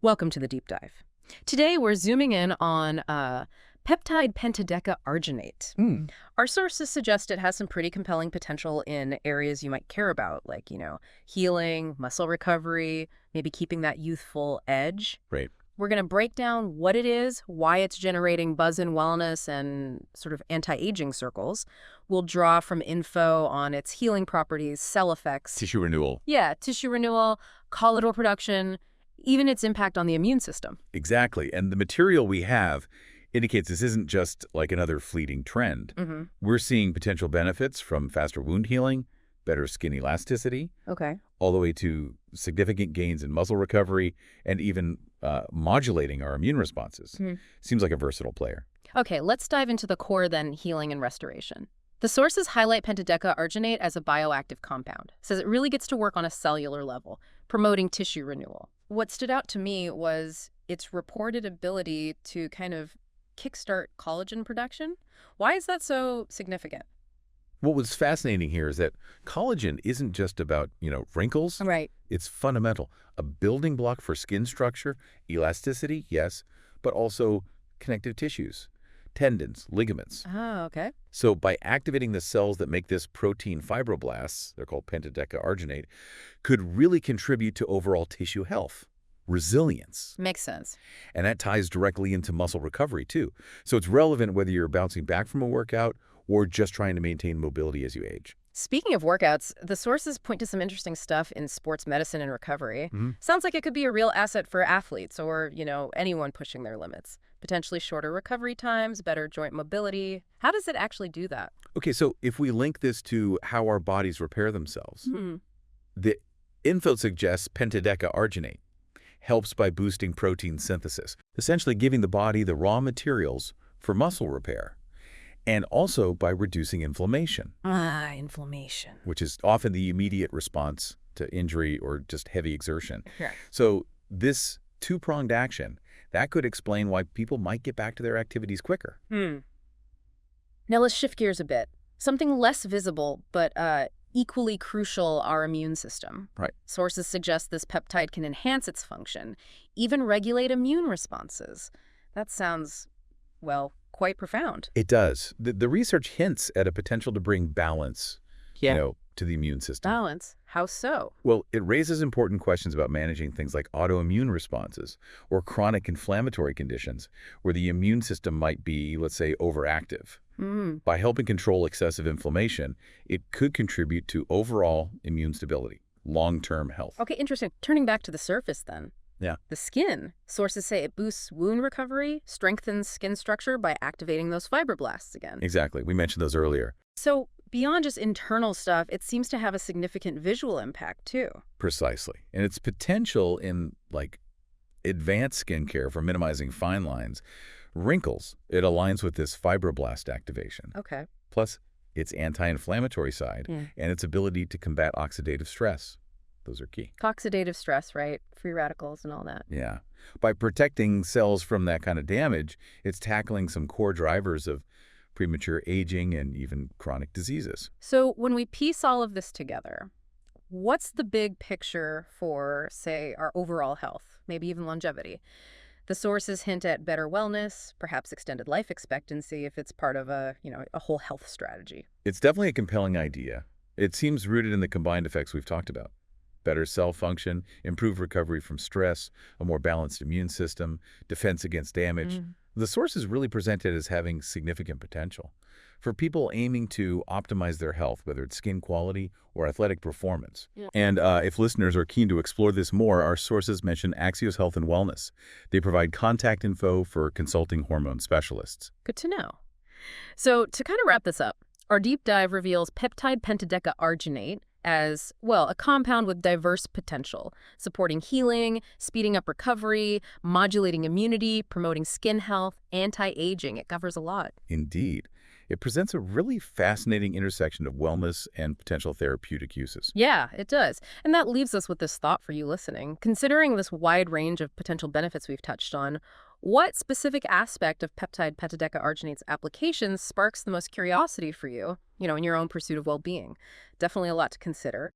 Welcome to the deep dive. Today we're zooming in on peptide Pentadeca Arginate. Our sources suggest it has some pretty compelling potential in areas you might care about, like, healing, muscle recovery, maybe keeping that youthful edge. Right. We're going to break down what it is, why it's generating buzz in wellness and sort of anti-aging circles. We'll draw from info on its healing properties, cell effects. Tissue renewal. Yeah, tissue renewal, collateral production, even its impact on the immune system. Exactly. And the material we have indicates this isn't just like another fleeting trend. We're seeing potential benefits from faster wound healing, better skin elasticity, Okay. all the way to significant gains in muscle recovery, and even modulating our immune responses. Seems like a versatile player. Okay, let's dive into the core then, healing and restoration. The sources highlight Pentadeca Arginate as a bioactive compound. Says it really gets to work on a cellular level, promoting tissue renewal. What stood out to me was its reported ability to kind of kickstart collagen production. Why is that so significant? What was fascinating here is that collagen isn't just about, wrinkles. Right. It's fundamental. A building block for skin structure, elasticity, yes, but also connective tissues, tendons, ligaments. Oh, okay. So by activating the cells that make this protein fibroblasts, they're called Pentadeca Arginate, could really contribute to overall tissue health, resilience. Makes sense. And that ties directly into muscle recovery too. So it's relevant whether you're bouncing back from a workout or just trying to maintain mobility as you age. Speaking of workouts, the sources point to some interesting stuff in sports medicine and recovery. Sounds like it could be a real asset for athletes or, anyone pushing their limits. Potentially shorter recovery times, better joint mobility. How does it actually do that? Okay, so if we link this to how our bodies repair themselves, the info suggests Pentadeca Arginate helps by boosting protein synthesis, essentially giving the body the raw materials for muscle repair, and also by reducing inflammation. Inflammation. Which is often the immediate response to injury or just heavy exertion. Right. So this two-pronged action, that could explain why people might get back to their activities quicker. Now let's shift gears a bit. Something less visible, but equally crucial, our immune system. Right. Sources suggest this peptide can enhance its function, even regulate immune responses. That sounds, well, quite profound. It does. The research hints at a potential to bring balance, to the immune system. Balance? How so? Well, it raises important questions about managing things like autoimmune responses or chronic inflammatory conditions where the immune system might be, let's say, overactive. By helping control excessive inflammation, it could contribute to overall immune stability, long-term health. Okay, interesting. Turning back to the surface then. Yeah. The skin. Sources say it boosts wound recovery, strengthens skin structure by activating those fibroblasts again. Exactly. We mentioned those earlier. So beyond just internal stuff, it seems to have a significant visual impact too. Precisely. And its potential in, advanced skincare for minimizing fine lines, wrinkles, it aligns with this fibroblast activation. Okay. Plus, its anti-inflammatory side and its ability to combat oxidative stress. Those are key. Oxidative stress, right? Free radicals and all that. Yeah. By protecting cells from that kind of damage, it's tackling some core drivers of premature aging and even chronic diseases. So when we piece all of this together, what's the big picture for, say, our overall health, maybe even longevity? The sources hint at better wellness, perhaps extended life expectancy if it's part of a whole health strategy. It's definitely a compelling idea. It seems rooted in the combined effects we've talked about. Better cell function, improved recovery from stress, a more balanced immune system, defense against damage. The sources really present it as having significant potential for people aiming to optimize their health, whether it's skin quality or athletic performance. And if listeners are keen to explore this more, our sources mention Axios Health and Wellness. They provide contact info for consulting hormone specialists. Good to know. So to kind of wrap this up, our deep dive reveals peptide Pentadeca Arginate as, well, a compound with diverse potential, supporting healing, speeding up recovery, modulating immunity, promoting skin health, anti-aging. It covers a lot. Indeed. It presents a really fascinating intersection of wellness and potential therapeutic uses. Yeah, it does. And that leaves us with this thought for you listening. Considering this wide range of potential benefits we've touched on, what specific aspect of peptide Pentadeca Arginate's applications sparks the most curiosity for you, in your own pursuit of well-being? Definitely a lot to consider.